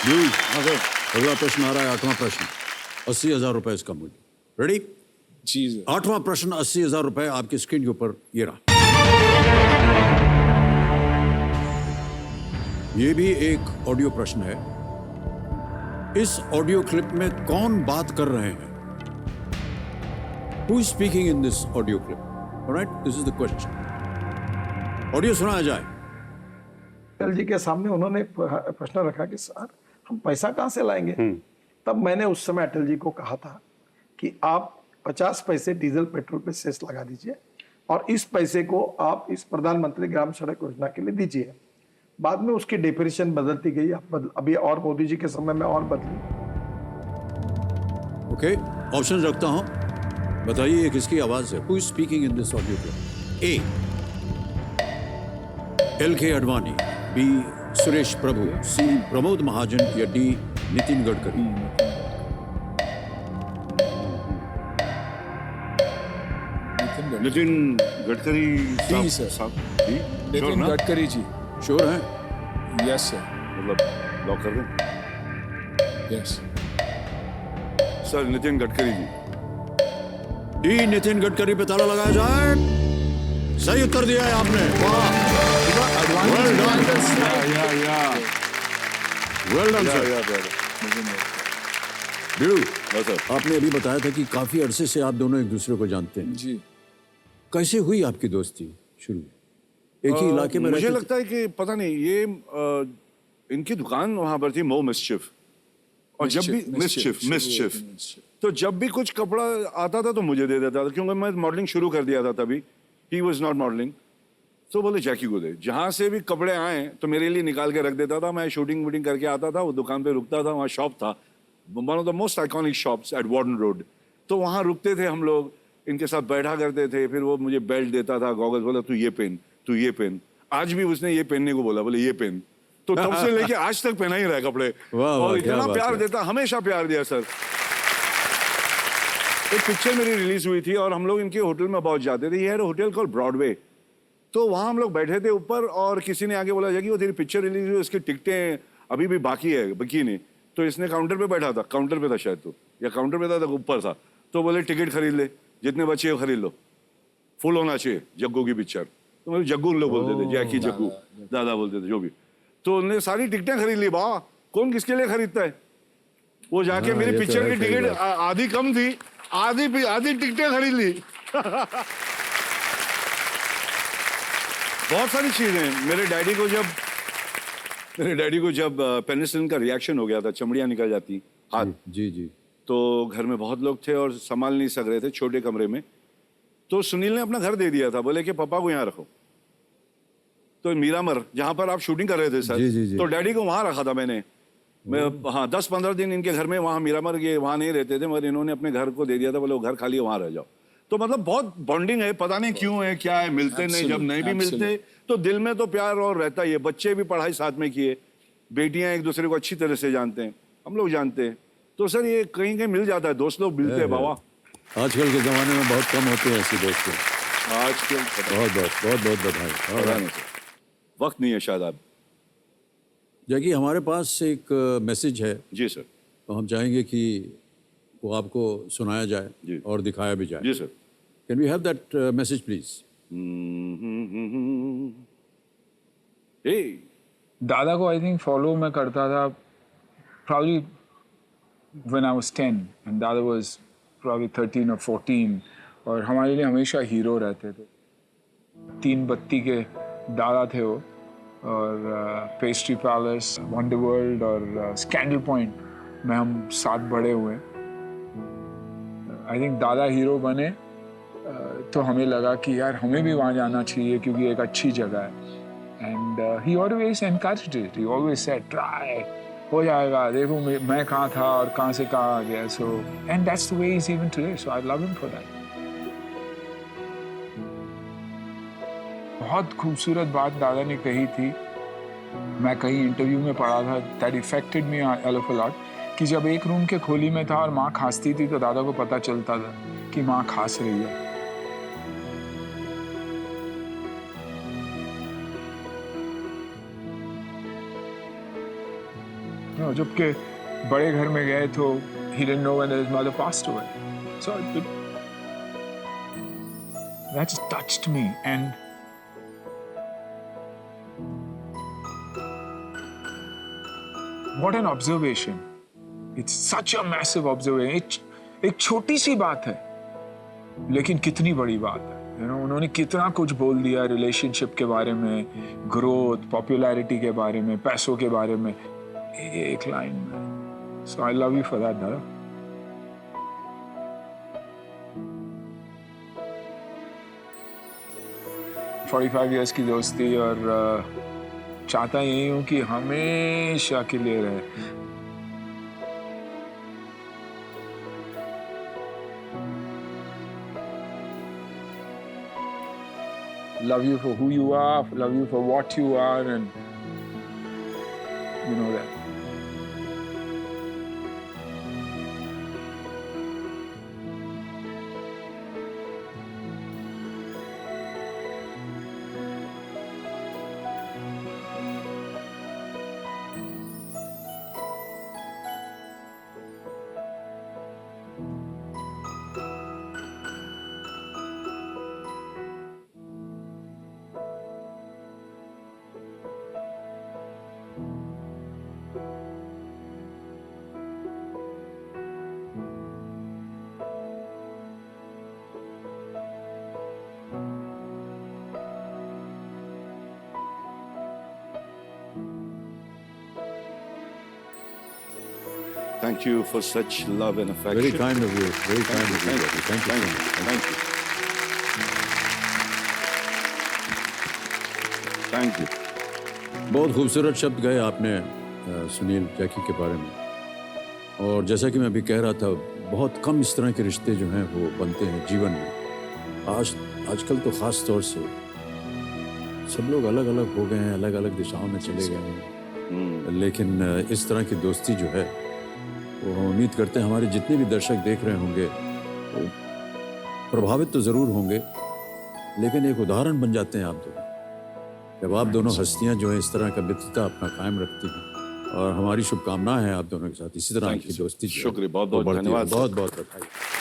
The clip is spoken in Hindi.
हाँ सर। अगला प्रश्न आ रहा है, 8वां प्रश्न, 80,000 रुपए इसका मूल्य। रेडी? जी सर। 8वां प्रश्न, 80,000 रुपए आपकी स्क्रीन के ऊपर ये रहा। ये भी एक ऑडियो प्रश्न है। इस ऑडियो क्लिप में कौन बात कर रहे हैं? Who is speaking in this audio clip? All right, this is the question. Audio सुनाया जाए। अटल जी के सामने उन्होंने प्रश्न रखा कि सर हम पैसा कहाँ से लाएंगे। तब मैंने उस समय अटल जी को कहा था कि आप 50 पैसे डीजल पेट्रोल पे सेस लगा दीजिए और इस पैसे को आप इस प्रधानमंत्री ग्राम सड़क योजना के लिए दीजिए। बाद में उसकी डेफिनेशन बदलती गई, अभी और मोदी जी के समय में और बदली। ओके, ऑप्शन रखता हूं, बताइए ये किसकी आवाज है? Who is speaking in this audio clip? A. L.K. Advani, B. Suresh Prabhu, C. Pramod Mahajan या D. नितिन गडकरी। नितिन गडकरी जी सर। साहब। नितिन गडकरी जी। श्योर हैं? Yes sir. मतलब लॉक कर दें? Yes sir Nitin Gadkari ji. D Nitin Gadkari पे ताला लगाया जाए। सही उत्तर दिया है आपने, वाह, well done, well done sir. बीड़ू, आपने अभी बताया था कि काफी अरसे से आप दोनों एक दूसरे को जानते हैं जी। कैसे हुई आपकी दोस्ती शुरू? एक ही इलाके में मुझे रहते थे? लगता है कि पता नहीं ये इनकी दुकान वहां पर थी, मो मिस्चिफ, और जब भी मिस्चिफ तो जब भी कुछ कपड़ा आता था तो मुझे दे देता था, क्योंकि मैं मॉडलिंग शुरू कर दिया था तभी। ही वॉज नॉट मॉडलिंग, तो बोले जैकी को दे। जहाँ से भी कपड़े आए तो मेरे लिए निकाल के रख देता था। मैं शूटिंग वूटिंग करके आता था, वो दुकान पे रुकता था, वहाँ शॉप था, one of the most iconic shops at Warden road. तो वहाँ रुकते थे हम लोग, इनके साथ बैठा करते थे। फिर वो मुझे बेल्ट देता था, गॉगल्स, बोला तू ये पहन, तू ये पहन। आज भी उसने ये पहनने को बोला, बोले ये पहन। तो तब से लेके आज तक पहना ही रहा कपड़े, और इतना प्यार देता, हमेशा प्यार दिया सर। एक पिक्चर मेरी रिलीज हुई थी और हम लोग इनके होटल में पहुंच जाते थे। ये है होटल कॉल ब्रॉडवे। तो वहाँ हम लोग बैठे थे ऊपर, और किसी ने आके बोला कि वो तेरी पिक्चर रिलीज हुई, उसकी टिकटें अभी भी बाकी है, बाकी नहीं। तो इसने काउंटर पे बैठा था, काउंटर पे था शायद, तो या काउंटर पे था ऊपर था। तो बोले टिकट खरीद ले, जितने बच्चे खरीद लो, फुल होना चाहिए जग्गू की पिक्चर। तो मतलब जग्गू लोग बोलते थे, जैकी जग्गू, दादा बोलते थे, जो भी। तो उन्होंने सारी टिकटें खरीद ली। वाह, कौन किसके लिए खरीदता है? वो जाके मेरी पिक्चर की टिकट आधी कम थी, आधी टिकटें खरीद ली। बहुत सारी चीजें। मेरे डैडी को जब पेनिसिलिन का रिएक्शन हो गया था, चमड़ियां निकल जाती हाथ, जी जी, तो घर में बहुत लोग थे और संभाल नहीं सक रहे थे छोटे कमरे में। तो सुनील ने अपना घर दे दिया था, बोले कि पापा को यहाँ रखो। तो मीरामर, जहाँ पर आप शूटिंग कर रहे थे सर, जी, जी, जी। तो डैडी को वहाँ रखा था मैंने। मैं हाँ 10-15 दिन इनके घर में, वहाँ मीरामर के वहाँ नहीं रहते थे, मगर इन्होंने अपने घर को दे दिया था, बोले वो घर खाली है, वहाँ रह जाओ। तो मतलब बहुत बॉन्डिंग है, पता नहीं क्यों है, क्या है, मिलते नहीं, जब नहीं भी मिलते तो दिल में तो प्यार और रहता ही है। बच्चे भी पढ़ाई साथ में किए, बेटियां एक दूसरे को अच्छी तरह से जानते हैं, हम लोग जानते हैं। तो सर ये कहीं कहीं मिल जाता है, दोस्त लोग मिलते हैं बाबा। आजकल के जमाने में बहुत कम होते हैं ऐसे दोस्त। आजकल बहुत बहुत बधाई। वक्त नहीं है शायद। आप जैकी, हमारे पास एक मैसेज है, जी सर। तो हम चाहेंगे कि वो आपको सुनाया जाए जी। और दिखाया भी जाए। जी sir. Can we have that message please? दादा को आई थिंक फॉलो मैं करता था probably when I was 10 and दादा was probably 13 or 14, और हमारे लिए हमेशा हीरो रहते थे। 3 बत्ती के दादा थे वो, और पेस्ट्री पैलेस, वंडर वर्ल्ड और स्कैंडल पॉइंट में हम साथ बड़े हुए। आई थिंक दादा हीरो बने तो हमें लगा कि यार हमें भी वहाँ जाना चाहिए, क्योंकि एक अच्छी जगह है। And he always encouraged it, he always said try, हो जाएगा, देखो मैं कहाँ था और कहाँ से कहाँ आ गया। So and that's the way he is even today, so I love him for that. बहुत खूबसूरत बात दादा ने कही थी, मैं कहीं इंटरव्यू में पढ़ा था, that affected me a lot, कि जब एक रूम के खोली में था और माँ खांसती थी तो दादा को पता चलता था कि माँ खांस रही है। जबकि बड़े घर में गए तो he didn't know when his mother passed away. So that just touched me. And what an observation. It's such a massive observation. एक छोटी सी बात है लेकिन कितनी बड़ी बात है. उन्होंने कितना कुछ बोल दिया रिलेशनशिप के बारे में, ग्रोथ, पॉपुलैरिटी के बारे में, पैसों के बारे में, एक लाइन में. So I love you for that दादा. $45 years की दोस्ती और चाहता यही हूँ कि हमेशा के लिए रहे. Love you for who you are, love you for what you are, and you know that. Thank you for such love and affection. Very kind of you. Very kind of you. Thank you. Thank you. Thank you. Thank you. Thank you. बहुत खूबसूरत शब्द गए आपने सुनील जैकी के बारे में. और जैसा कि मैं अभी कह रहा था, बहुत कम इस तरह के रिश्ते जो हैं वो बनते हैं जीवन में. आजकल तो ख़ास तौर से सब लोग अलग अलग हो गए हैं, अलग अलग दिशाओं में चले गए हैं. लेकिन इस तरह की दोस्ती जो है वो हम उम्मीद करते हैं हमारे जितने भी दर्शक देख रहे होंगे वो प्रभावित तो ज़रूर होंगे, लेकिन एक उदाहरण बन जाते हैं आप दोनों. जब आप दोनों हस्तियां जो हैं इस तरह का मित्रता अपना कायम रखती हैं, और हमारी शुभकामनाएं हैं आप दोनों के साथ इसी तरह की दोस्ती. शुक्रिया, बहुत बहुत धन्यवाद, बहुत बहुत बधाई.